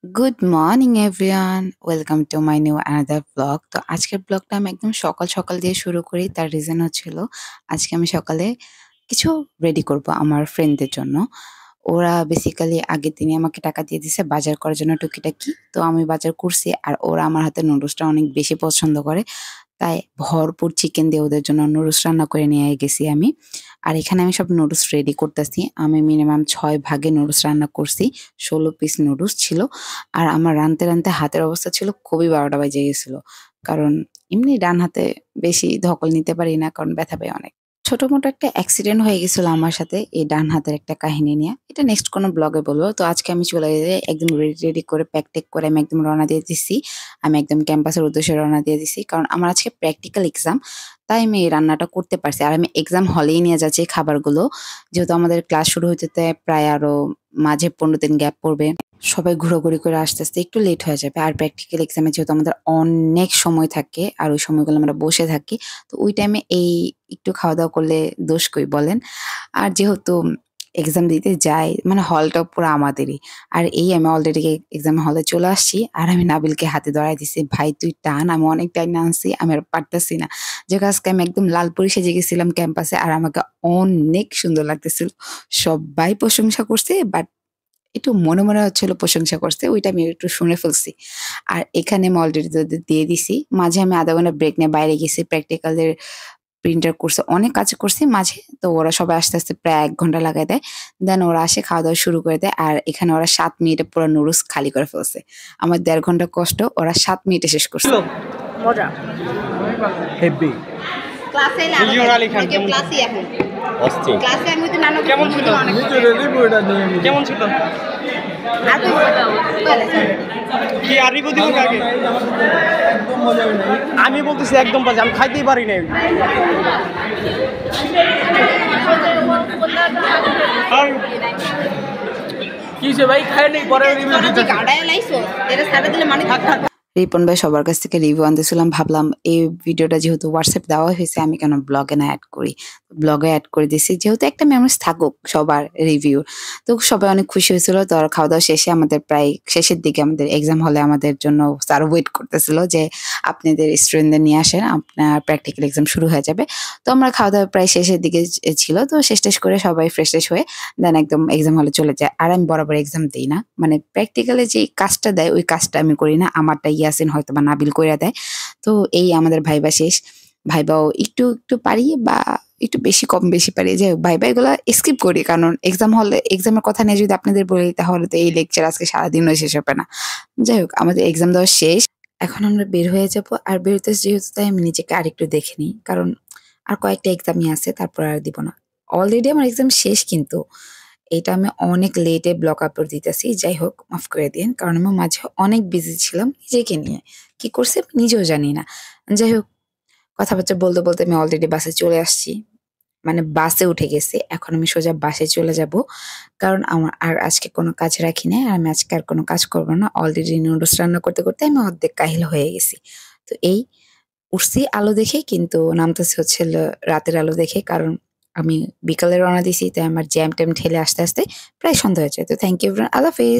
Good morning everyone, welcome to my new another blog. তো আজকের ব্লগটা আমি একদম সকাল সকাল দিয়ে শুরু করি। তার রিজন হচ্ছিল আজকে আমি সকালে কিছু রেডি করব আমার ফ্রেন্ডদের জন্য। ওরা বেসিক্যালি আগের দিনে আমাকে টাকা দিয়ে দিছে বাজার করার জন্য টুকিটাকি। তো আমি বাজার করছি আর ওরা আমার হাতে নুডলসটা অনেক বেশি পছন্দ করে। তাই ভরপুর চিকেন দিয়ে ওদের জন্য নুডলস রান্না করে নিয়ে গেছি আমি। আর এখানে আমি সব নুডলস রেডি করতেছি। আমি মিনিমাম ৬ ভাগে নুডলস রান্না করছি। ১৬ পিস নুডলস ছিল। আর আমার রাঁধতে, রাঁধতে হাতের অবস্থা ছিল খুবই ১২টা বেজে গেছিল। কারণ এমনি ডান হাতে বেশি ধকল নিতে পারি না, কারণ ব্যথা পাই অনেক। ছোটমোটো একটা অ্যাক্সিডেন্ট হয়ে গেছিল আমার সাথে এই ডান হাতের একটা কাহিনী নিয়ে। এটা নেক্সট কোনো ব্লগে বলব। তো আজকে আমি চলে যেয়ে একদম রেডি করে প্যাক-ট্যাক করে আমি একদম রওনা দিয়ে দিছি। আমি একদম ক্যাম্পাসের উদ্দেশ্যে রওনা দিয়ে দিছি। কারণ আমার আজকে প্র্যাকটিক্যাল এক্সাম। তাই আমি এই রান্নাটা করতে পারছি। আর আমি এক্সাম হলেই নিয়ে যাচ্ছি খাবারগুলো। যেহেতু আমাদের ক্লাস শুরু হইতে প্রায় আরো মাঝে ১৫ দিন গ্যাপ পড়বে। সবাই ঘোরাঘুরি করে আসতে, আসতে একটু লেট হয়ে যাবে। আর প্র্যাকটিক্যাল এক্সামে যেহেতু আমাদের অনেক সময় থাকে আর ওই সময়গুলো আমরা বসে থাকি। তো ওই টাইমে এই একটু খাওয়া-দাওয়া করলে দোষ কই বলেন? আর যেহেতু এক্সাম দিতে যাই মানে হলটা পুরো আমাদেরই। আর এই আমি অলরেডি এক্সাম হলে চলে আসছি। আর আমি নাবিলকে হাতে ধরায় দিছি, "ভাই তুই টান।" আমি অনেক টাইম আনছি, আমি আর পারতেছি না। যে আজকে আমি একদম লালপুরি সেজে গেছিলাম ক্যাম্পাসে আর আমাকে অনেক সুন্দর লাগতেছিল। সব্বাই প্রশংসা করছে, বাট একটু মনে, মনে হচ্ছিল প্রশংসা করছে। ওইটা আমি একটু শুনে ফেলছি। আর এখানে আমি অলরেডি ওদের দিয়ে দিছি। মাঝে আমি ০.৫ ঘন্টা ব্রেক নিয়ে বাইরে গেছি। প্র্যাকটিক্যালের প্রিন্টার কোর্সে অনেক কাজ করছি মাঝে। তো ওরা সবাই আস্তে, আস্তে প্রায় ১ ঘন্টা লাগায় দেয়। দেন ওরা আসে খাওয়া-দাওয়া শুরু করে দেয়। আর এখানে ওরা ৭ মিনিটে পুরা নুডলস খালি করে ফেলছে। আমার ১.৫ ঘন্টা কষ্ট, ওরা ৭ মিনিটে শেষ করছে। মজা। হেব্বি ক্লাসে না মিলিয়ন আলী খান আমাকে ক্লাসই এখন অস্থির ক্লাসে আমি তো নানা কেমন ছিল অনেক কেমন ছিল আর তুই কি আর রিভিউ দিব আগে আমি বলতেছি একদম বাজে আমি খাইতেই পারি নাই কিসে ভাই খাই নাই পরে রিভিউ দিতে গাড়ায় লাইছো এটা সারা দিলে মানে থাক থাক রিপন ভাই সবার কাছ থেকে রিভিউ আনতেছিলাম। ভাবলাম এই ভিডিওটা যেহেতু হোয়াটসঅ্যাপ দেওয়া হয়েছে আমি কেন ব্লগে না এড করি। ব্লগে এড করে দিছি। যেহেতু একটা মেমোরিজ থাকুক সবার রিভিউ। তো সবাই অনেক খুশি হয়েছিল। তো আর খাওয়া-দাওয়া শেষে আমাদের প্রায় শেষের দিকে আমাদের এক্সাম হলে আমাদের জন্য স্যার ওয়েট করতেছিল যে আপনাদের স্টুডেন্টদের নিয়ে আসেন। আপনার প্র্যাকটিক্যাল এক্সাম শুরু হয়ে যাবে। তো আমরা খাওয়া-দাওয়া প্রায় শেষের দিকে ছিল। তো শেষ-টেস করে সবাই ফ্রেশ-ট্রেশ হয়ে দেন একদম এক্সাম হলে চলে যায়। আর আমি বরাবর এক্সাম দেই না। মানে প্র্যাকটিক্যালে যে কাজটা দেয় ওই কাজটা আমি করি না। আমারটা ইয়াসিন হয়তোবা নাবিল কইরা দেয়। তো এই আমাদের ভাইবা শেষ। ভাইবাও একটু, একটু পারি বা একটু বেশি কম বেশি পারি। যাই হোক ভাইবা এগুলা স্কিপ করি। কারণ এক্সাম হলে এক্সামের কথা নিয়ে যদি আপনাদের বলি তাহলে তো এই লেকচার আজকে সারাদিনও শেষ হবে না। যাই হোক আমাদের এক্সাম দেওয়া শেষ। এখন আমরা বের হয়ে যাবো। আর বেরোতে যেহেতু তাই আমি নিজেকে আরেকটু দেখে নিই। কারণ আর কয়েকটা এক্সামই আছে তারপর আর দিব না। অলরেডি আমার এক্সাম শেষ কিন্তু। এটা আমি অনেক লেটে ব্লগ আপলোড দিতেছি। যাই হোক মাফ করে দিয়েন। কারণ আমি মাঝে অনেক বিজি ছিলাম নিজেকে নিয়ে। কি করছি আমি নিজেও জানি না। যাই হোক কথাবার্তা বলতে, বলতে আমি অলরেডি বাসে চলে আসছি। মানে বাসে উঠে গেছি। এখন আমি সোজা বাসায় চলে যাবো। কারণ আমার আর আজকে কোনো কাজ রাখি নাই। আর আমি আজকে আর কোনো কাজ করব না। অলরেডি নুডলস রান্না করতে, করতে আমি অর্ধেক কাহিল হয়ে গেছি। তো এই উঠছি আলো দেখে, কিন্তু নামতেছি হচ্ছে হলো রাতের আলো দেখে। কারণ আমি বিকালে রওনা দিছি। তাই আমার জ্যাম-ট্যাম ঠেলে আসতে, আসতে প্রায় সন্ধ্যা হয়ে যায়। তো থ্যাংক ইউ এভরিওয়ান। আল্লাহ হাফেজ।